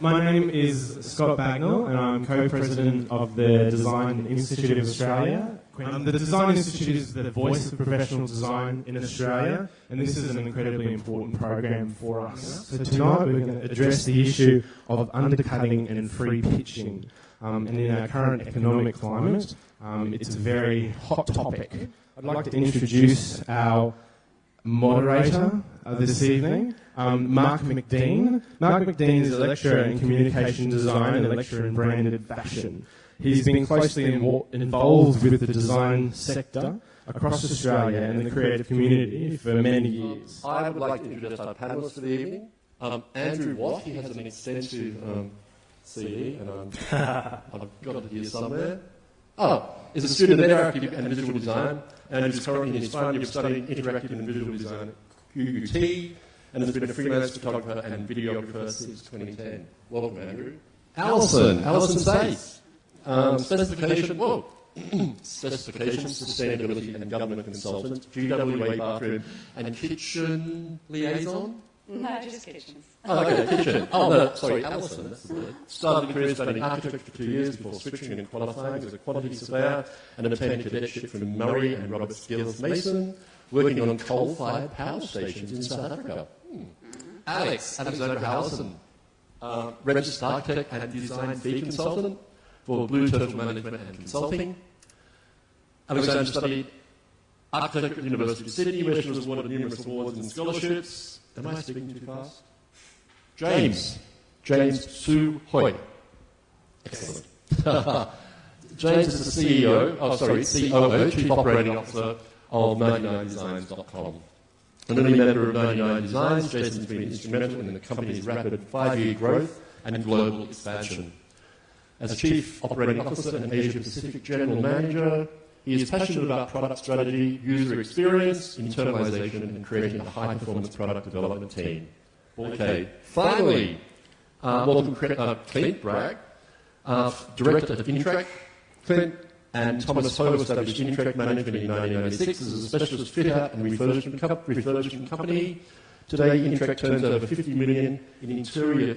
My name is Scott Bagnall, and I'm co-president of the Design Institute of Australia. The Design Institute is the voice of professional design in Australia, and this is an incredibly important program for us. So tonight we're going to address the issue of undercutting and free pitching. And in our current economic climate, it's a very hot topic. I'd like to introduce our moderator this evening, Mark McDean. Mark McDean is a lecturer in communication design and a lecturer in branded fashion. He's been closely involved with the design sector across Australia and the creative community for many years. I would like to introduce our panelist for the evening, Andrew Watt. He has an extensive CD, and I've got it here somewhere. Is a student of interactive and visual design, and is currently in his final year of studying interactive and visual design at QUT, and has been a freelance photographer and videographer since 2010. Welcome, Andrew. Alison Sace. Specification, sustainability and government consultant, GWA bathroom and kitchen liaison? No, just kitchens. Kitchen. Alison, that's the word. Started a career studying architecture for 2 years before switching and qualifying as a quantity surveyor and obtained a cadetship from Murray and Robert Skills Mason, working on coal-fired power stations in South Africa. Alexander Howison, registered architect and design fee consultant for Blue Turtle Management and Consulting. Alexander studied architecture at the University of Sydney, where she was awarded numerous awards and scholarships. Am I speaking too fast? James Su Hoi. Excellent. James is the COO, Chief Operating Officer of 99designs.com. An early member of 99 Designs, Jason's been instrumental in the company's rapid 5-year growth and global expansion. As Chief Operating Officer and Asia Pacific General Manager, he is passionate about product strategy, user experience, internalisation, and creating a high-performance product development team. Okay. Finally, welcome Clint Bragg, Director of Intrec. Clint and Thomas Ho established Intrec Management in 1996 as a specialist fit-out and refurbishment company. Today, Intrec turns over $50 million in interior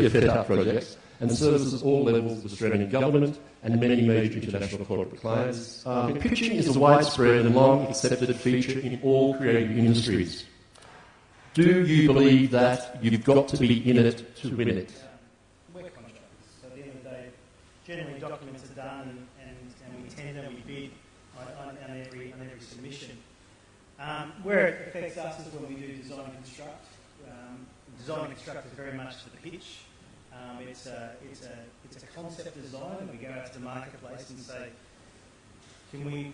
fit-out projects and services all levels of Australian government and many major international corporate clients. Pitching is a widespread and long-accepted feature in all creative industries. Do you believe that you've got to be in it to win it? We're contractors, so at the end of the day, generally documents are done and we tender and we bid on every submission. Where it affects us is when we do design and construct. Design and construct is very much the pitch. It's a concept design, and we go out to the marketplace and say, can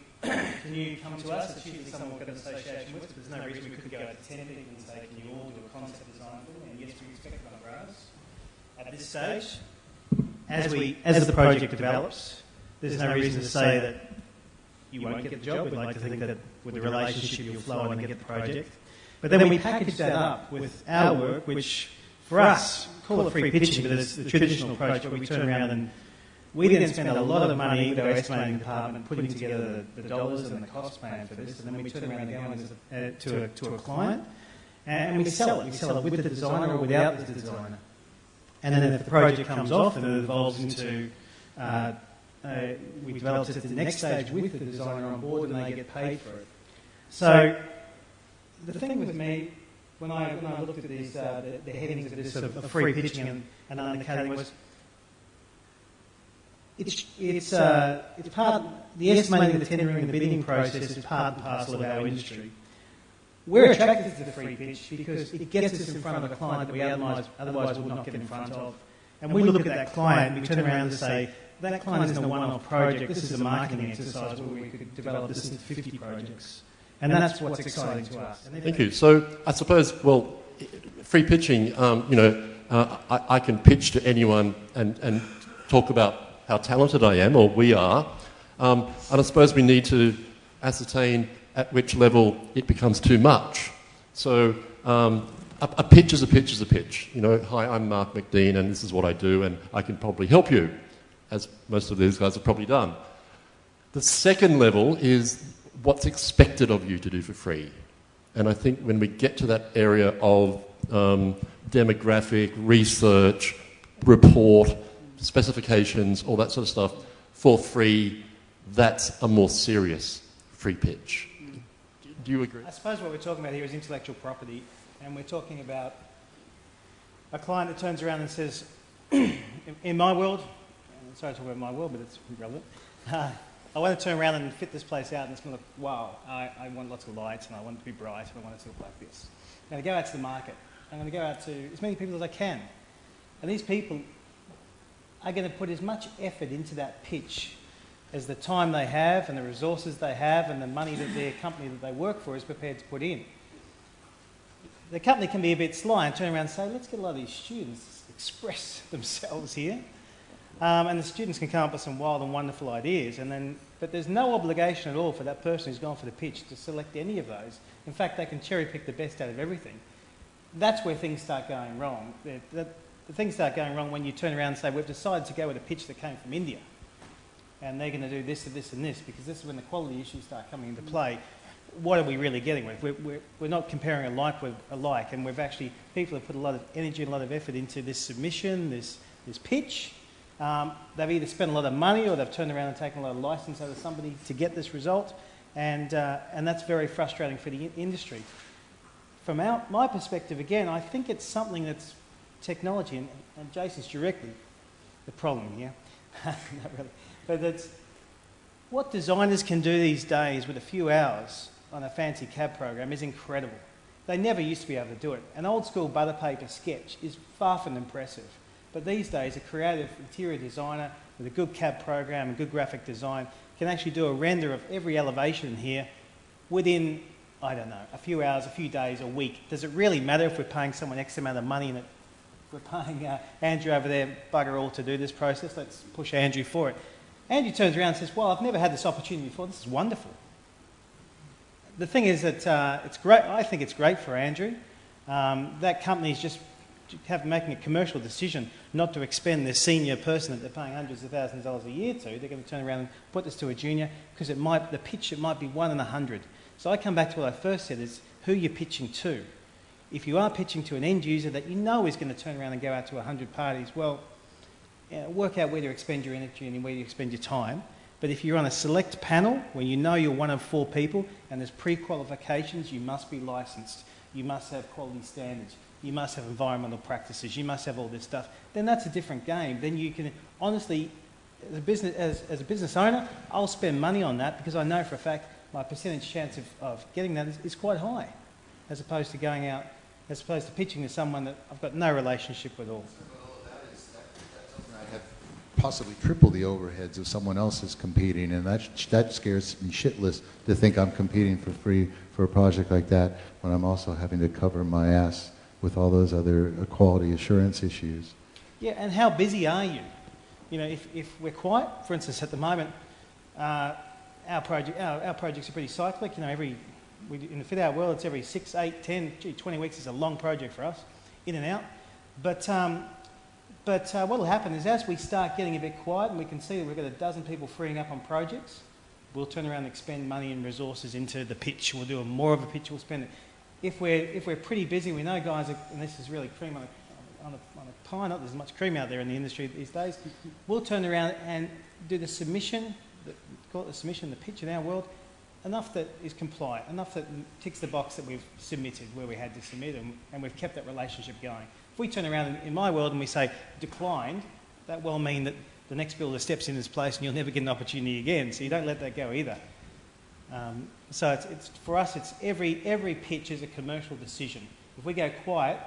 you come to us? It's usually someone we've got an association with, but there's no reason we couldn't go out to 10 people and say, can you all do a concept design for me? And yes, we expect it on graphs. At this stage, as the project develops, there's no reason to say that you won't get the job. We'd like to think that with the relationship you'll flow on and get the project. But then we package that up with our work, which for us, call it free pitching, but it's the traditional approach where we turn around and we then spend a lot of money with our estimating department putting together the dollars and the cost plan for this, and then we turn around and go to a client and we sell it. We sell it with the designer or without the designer. And then if the project comes off and it evolves into we develop it at the next stage with the designer on board and they get paid for it. So the thing with me, when I looked at these, the headings of this sort of free pitching and undercutting was, it's part, the estimating, the tendering and the bidding process is part and parcel of our industry. We're attracted to the free pitch because it gets us in front of a client that we otherwise would not get in front of. And we look at that client and we turn around and say, that client isn't a one-off project, this is a marketing exercise where we could develop this into 50 projects. And that's what's exciting to us. Thank you. So I suppose, free pitching, I can pitch to anyone and talk about how talented I am, or we are. And I suppose we need to ascertain at which level it becomes too much. So a pitch is a pitch is a pitch. Hi, I'm Mark McDean and this is what I do and I can probably help you, as most of these guys have probably done. The second level is what's expected of you to do for free. And I think when we get to that area of demographic, research, report, specifications, all that sort of stuff for free, that's a more serious free pitch. Do you agree? I suppose what we're talking about here is intellectual property, and we're talking about a client that turns around and says, in my world, sorry to talk about my world, but it's relevant, I want to turn around and fit this place out and it's going to look, wow, I want lots of lights and I want it to be bright and I want it to look like this. I'm going to go out to the market. I'm going to go out to as many people as I can. And these people are going to put as much effort into that pitch as the time they have and the resources they have and the money that their company that they work for is prepared to put in. The company can be a bit sly and turn around and say, let's get a lot of these students to express themselves here. And the students can come up with some wild and wonderful ideas, but there's no obligation at all for that person who's gone for the pitch to select any of those. In fact, they can cherry pick the best out of everything. That's where things start going wrong. The things start going wrong when you turn around and say, we've decided to go with a pitch that came from India, and they're going to do this and this and this, because this is when the quality issues start coming into play. What are we really getting with? We're not comparing a like with a like, and people have put a lot of energy and a lot of effort into this submission, this pitch. They've either spent a lot of money or they've turned around and taken a lot of license out of somebody to get this result, and that's very frustrating for the industry. From my perspective, again, I think it's something that's technology, and Jason's directly the problem here. Not really. But it's what designers can do these days with a few hours on a fancy CAD program is incredible. They never used to be able to do it. An old school butter paper sketch is far from impressive. But these days, a creative interior designer with a good CAD program and good graphic design can actually do a render of every elevation here within, I don't know, a few hours, a few days, a week. Does it really matter if we're paying someone X amount of money and we're paying Andrew over there bugger all to do this process? Let's push Andrew for it. Andrew turns around and says, well, I've never had this opportunity before. This is wonderful. The thing is that it's great. I think it's great for Andrew. That company's just making a commercial decision not to expend their senior person that they're paying hundreds of thousands of dollars a year to. They're going to turn around and put this to a junior because the pitch might be 1 in 100. So I come back to what I first said is who you're pitching to. If you are pitching to an end user that you know is going to turn around and go out to 100 parties, well, work out where to expend your energy and where you expend your time. But if you're on a select panel where you know you're one of 4 people and there's pre-qualifications, you must be licensed. You must have quality standards. You must have environmental practices. You must have all this stuff. Then that's a different game. Then you can honestly, as a business owner, I'll spend money on that because I know for a fact my percentage chance of getting that is quite high, as opposed to pitching to someone that I've got no relationship with all. I have possibly triple the overheads if someone else is competing, and that scares me shitless to think I'm competing for free for a project like that when I'm also having to cover my ass with all those other quality assurance issues. Yeah, and how busy are you? You know, if we're quiet, for instance, at the moment, our projects are pretty cyclic. You know, in the fit-out world, it's every 6, 8, 10, 20 weeks is a long project for us, in and out. But what will happen is as we start getting a bit quiet and we can see that we've got a dozen people freeing up on projects, we'll turn around and expend money and resources into the pitch. We'll do more of a pitch, we'll spend it. If we're pretty busy, we know guys, and this is really cream on a pie, not there's much cream out there in the industry these days, we'll turn around and do the submission, call it the submission, the pitch in our world, enough that is compliant, enough that ticks the box that we've submitted where we had to submit, and we've kept that relationship going. If we turn around in my world and we say declined, that will mean that the next builder steps in this place and you'll never get an opportunity again, so you don't let that go either. So it's for us, it's every pitch is a commercial decision. If we go quiet,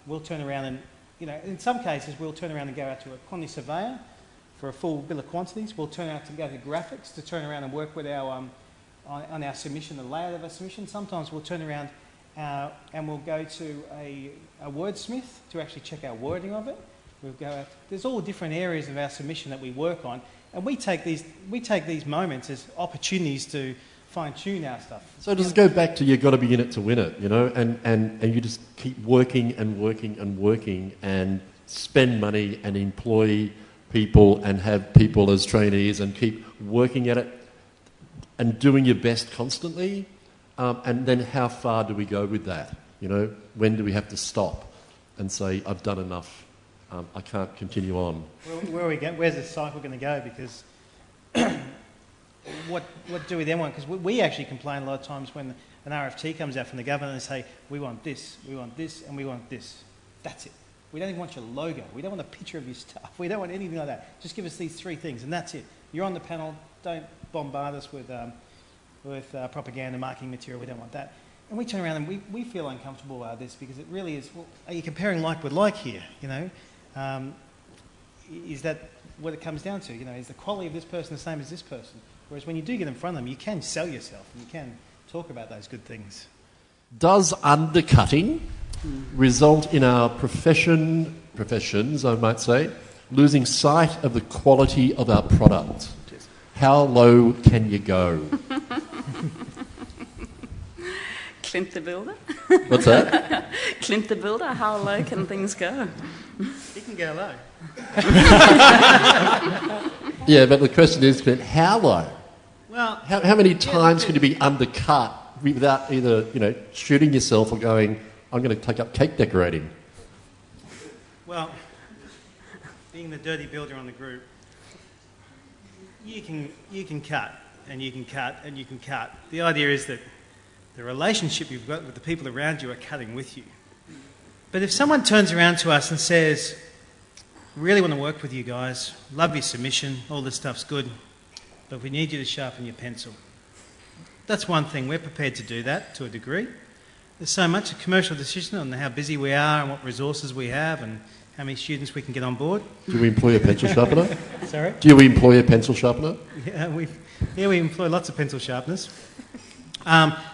we'll turn around and, you know, in some cases we'll turn around and go out to a quantity surveyor for a full bill of quantities. We'll turn out to go to graphics to turn around and work with our on our submission, the layout of our submission. Sometimes we'll turn around and we'll go to a wordsmith to actually check our wording of it. We'll go out. There's all different areas of our submission that we work on, and we take these moments as opportunities to fine-tune our stuff. So does it go back to you've got to be in it to win it, you know, and you just keep working and working and working and spend money and employ people and have people as trainees and keep working at it and doing your best constantly, and then how far do we go with that? You know, when do we have to stop? and say, I've done enough, I can't continue on? Where's the cycle going to go? Because what do we then want? Because we actually complain a lot of times when an RFT comes out from the government and they say, we want this, and we want this. That's it. We don't even want your logo. We don't want a picture of your stuff. We don't want anything like that. Just give us these 3 things, and that's it. You're on the panel. Don't bombard us with propaganda, marketing material. We don't want that. And we turn around and we feel uncomfortable about this because it really is, well, are you comparing like with like here, you know? Is that what it comes down to? You know, is the quality of this person the same as this person? Whereas when you do get in front of them, you can sell yourself and you can talk about those good things. Does undercutting result in our professions, I might say, losing sight of the quality of our product? How low can you go? Clint the Builder. What's that? Clint the Builder, how low can things go? You can go low. Yeah, but the question is, Clint, how low? Well, How many times can you be undercut without either, shooting yourself or going, I'm going to take up cake decorating? Well, being the dirty builder on the group, you can cut and you can cut and you can cut. The idea is that the relationship you've got with the people around you are cutting with you. But if someone turns around to us and says, really want to work with you guys, love your submission, all this stuff's good, but we need you to sharpen your pencil. That's one thing. We're prepared to do that to a degree. There's so much a commercial decision on how busy we are and what resources we have and how many students we can get on board. Do we employ a pencil sharpener? Sorry? Do we employ a pencil sharpener? Yeah, we employ lots of pencil sharpeners.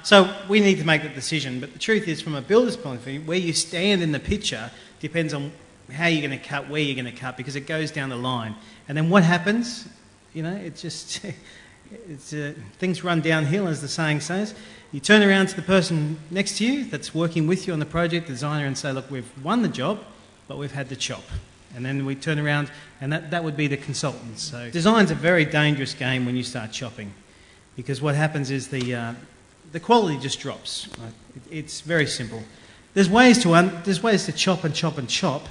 So we need to make that decision. But the truth is, from a builder's point of view, where you stand in the picture depends on how you're going to cut, where you're going to cut, because it goes down the line. And then what happens? It's just things run downhill, as the saying says. You turn around to the person next to you that's working with you on the project, the designer, and say, look, we've won the job, but we've had to chop. And then we turn around, and that would be the consultant. So design's a very dangerous game when you start chopping, because what happens is the quality just drops. It's very simple. There's ways to chop and chop and chop,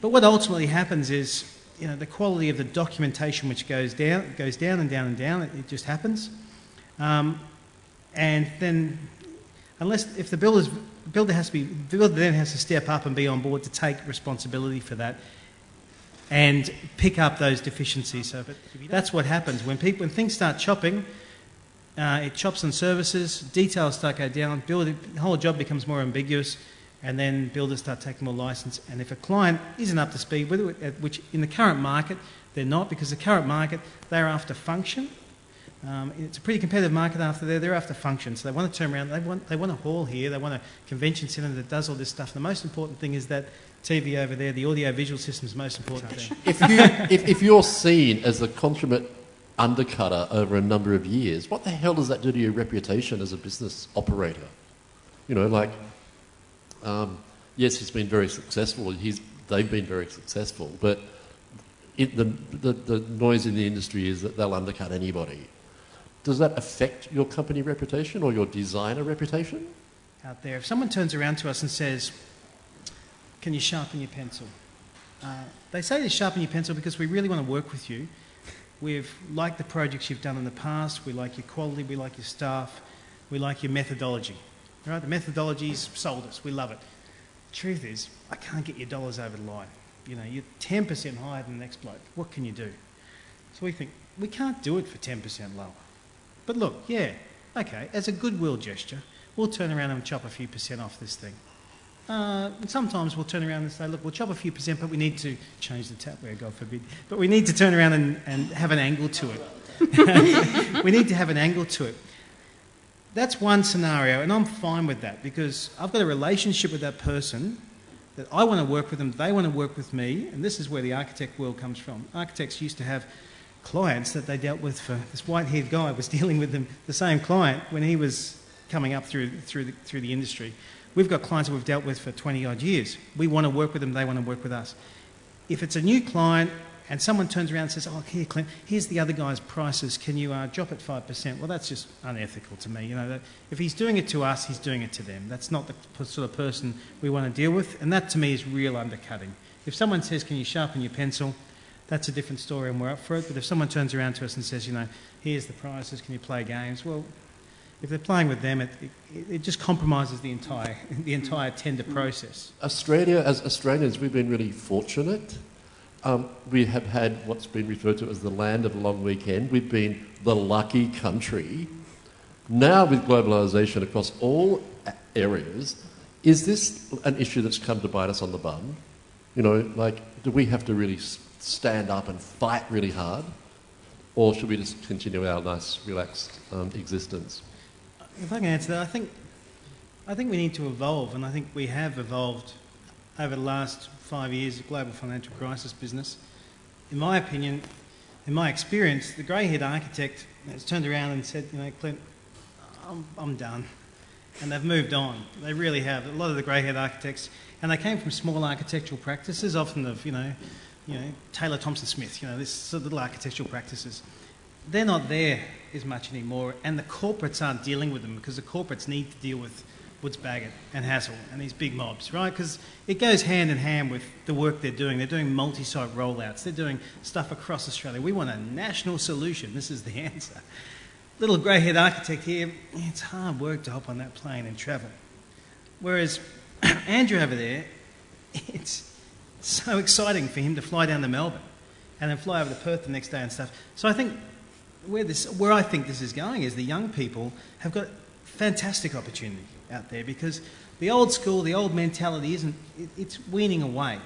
but what ultimately happens is, the quality of the documentation which goes down and down and down. It just happens, and then if the builder then has to step up and be on board to take responsibility for that and pick up those deficiencies. So, but that's what happens when things start chopping. It chops on services, details start going down, the whole job becomes more ambiguous, and then builders start taking more license. And if a client isn't up to speed with it, which in the current market they're not, because the current market, they're after function. It's a pretty competitive market after there. They're after function, so they want to turn around. They want a hall here. They want a convention centre that does all this stuff. The most important thing is that TV over there. The audio-visual system is the most important thing. If you're seen as a consummate undercutter over a number of years, what the hell does that do to your reputation as a business operator? Yes, he's been very successful. They've been very successful, but the noise in the industry is that they'll undercut anybody. Does that affect your company reputation or your designer reputation? Out there, if someone turns around to us and says, can you sharpen your pencil? They say to sharpen your pencil because we really want to work with you. We've liked the projects you've done in the past. We like your quality. We like your staff. We like your methodology. Right? The methodology's sold us. We love it. The truth is, I can't get your dollars over the line. You're 10% higher than the next bloke. What can you do? So we think, we can't do it for 10% lower. But look, yeah, okay, as a goodwill gesture, we'll turn around and chop a few percent off this thing. And sometimes we'll turn around and say, look, we'll chop a few percent, but we need to change the tapware, God forbid. But we need to turn around and have an angle to it. We need to have an angle to it. That's one scenario, and I'm fine with that because I've got a relationship with that person that I want to work with them, they want to work with me, and this is where the architect world comes from. Architects used to have clients that they dealt with. For this white-haired guy was dealing with them, the same client, when he was coming up through the industry. We've got clients that we've dealt with for 20 odd years. We want to work with them, they want to work with us. If it's a new client and someone turns around and says, oh, here, Clint, here's the other guy's prices, can you drop it 5%? Well, that's just unethical to me. You know, that if he's doing it to us, he's doing it to them. That's not the sort of person we want to deal with, and that to me is real undercutting. If someone says, can you sharpen your pencil, that's a different story and we're up for it. But if someone turns around to us and says, you know, here's the prices, can you play games? Well, if they're playing with them, it just compromises the entire tender process. Australia, as Australians, we've been really fortunate. We have had what's been referred to as the land of the long weekend. We've been the lucky country. Now with globalisation across all areas, is this an issue that's come to bite us on the bum? You know, like, do we have to really stand up and fight really hard? Or should we just continue our nice, relaxed existence? If I can answer that, I think we need to evolve, and I think we have evolved over the last 5 years of global financial crisis business. In my opinion, in my experience, the grey-haired architect has turned around and said, you know, Clint, I'm done. And they've moved on. They really have. A lot of the grey-haired architects, and they came from small architectural practices, often of, you know, Taylor Thompson Smith, you know, this sort of little architectural practices. They're not there as much anymore, and the corporates aren't dealing with them because the corporates need to deal with Woods Bagot and Hassel and these big mobs, right? Because it goes hand in hand with the work they're doing. They're doing multi-site rollouts. They're doing stuff across Australia. We want a national solution. This is the answer. Little grey-haired architect here, it's hard work to hop on that plane and travel. Whereas Andrew over there, it's so exciting for him to fly down to Melbourne and then fly over to Perth the next day and stuff. So I think where I think this is going is the young people have got fantastic opportunity out there because the old school, the old mentality it's weaning away.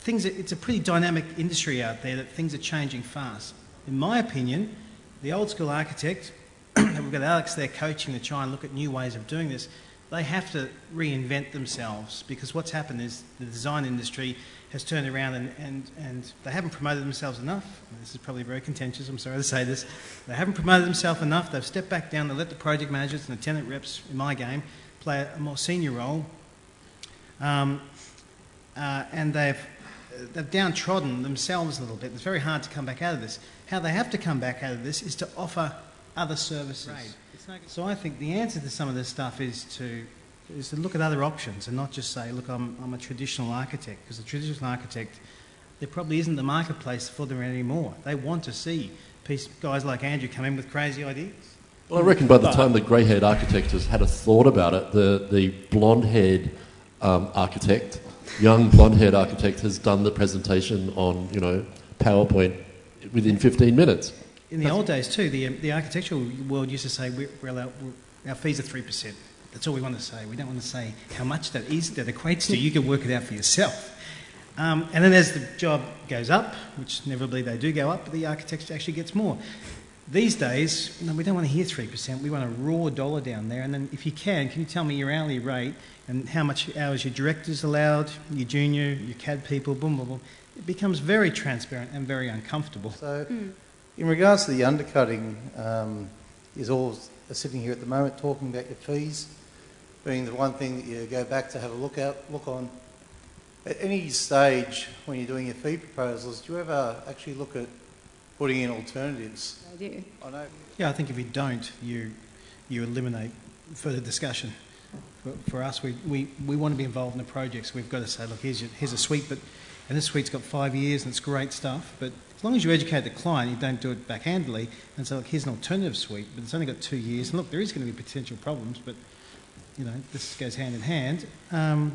It's a pretty dynamic industry out there that things are changing fast. In my opinion, the old school architect, we've got Alex there coaching to try and look at new ways of doing this, they have to reinvent themselves because what's happened is the design industry has turned around and they haven't promoted themselves enough. This is probably very contentious, I'm sorry to say this. They haven't promoted themselves enough. They've stepped back down to let the project managers and the tenant reps, in my game, play a more senior role. And they've downtrodden themselves a little bit. It's very hard to come back out of this. How they have to come back out of this is to offer other services. Right. So I think the answer to some of this stuff is to look at other options and not just say, look, I'm a traditional architect, because the traditional architect, there probably isn't the marketplace for them anymore. They want to see guys like Andrew come in with crazy ideas. Well, I reckon by the time the grey-haired architect has had a thought about it, the blonde-haired architect, young blonde-haired architect, has done the presentation on, you know, PowerPoint within 15 minutes. In the old days too, the architectural world used to say, our fees are 3%. That's all we want to say. We don't want to say how much that equates to. You can work it out for yourself. And then as the job goes up, which inevitably they do go up, the architect actually gets more. These days, no, we don't want to hear 3%. We want a raw dollar down there. And then if you can you tell me your hourly rate and how much hours your director's allowed, your junior, your CAD people, boom, boom, boom. It becomes very transparent and very uncomfortable. So in regards to the undercutting, is all sitting here at the moment talking about your fees being the one thing that you go back to have a look on. At any stage when you're doing your fee proposals, do you ever actually look at putting in alternatives? I do. I know. Yeah, I think if you don't, you eliminate further discussion. For us, we want to be involved in the projects. We've got to say, look, here's a suite, and this suite's got 5 years and it's great stuff, but as long as you educate the client, you don't do it backhandedly and say, look, here's an alternative suite, but it's only got 2 years. And look, there is going to be potential problems, but you know, this goes hand in hand.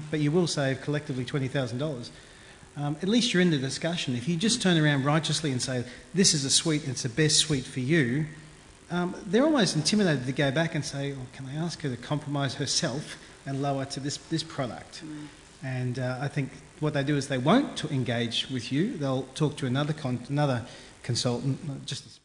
But you will save collectively $20,000. At least you're in the discussion. If you just turn around righteously and say, this is a suite, and it's the best suite for you, they're almost intimidated to go back and say, well, can I ask her to compromise herself and lower to this product? And I think what they do is they won't engage with you. They'll talk to another consultant, just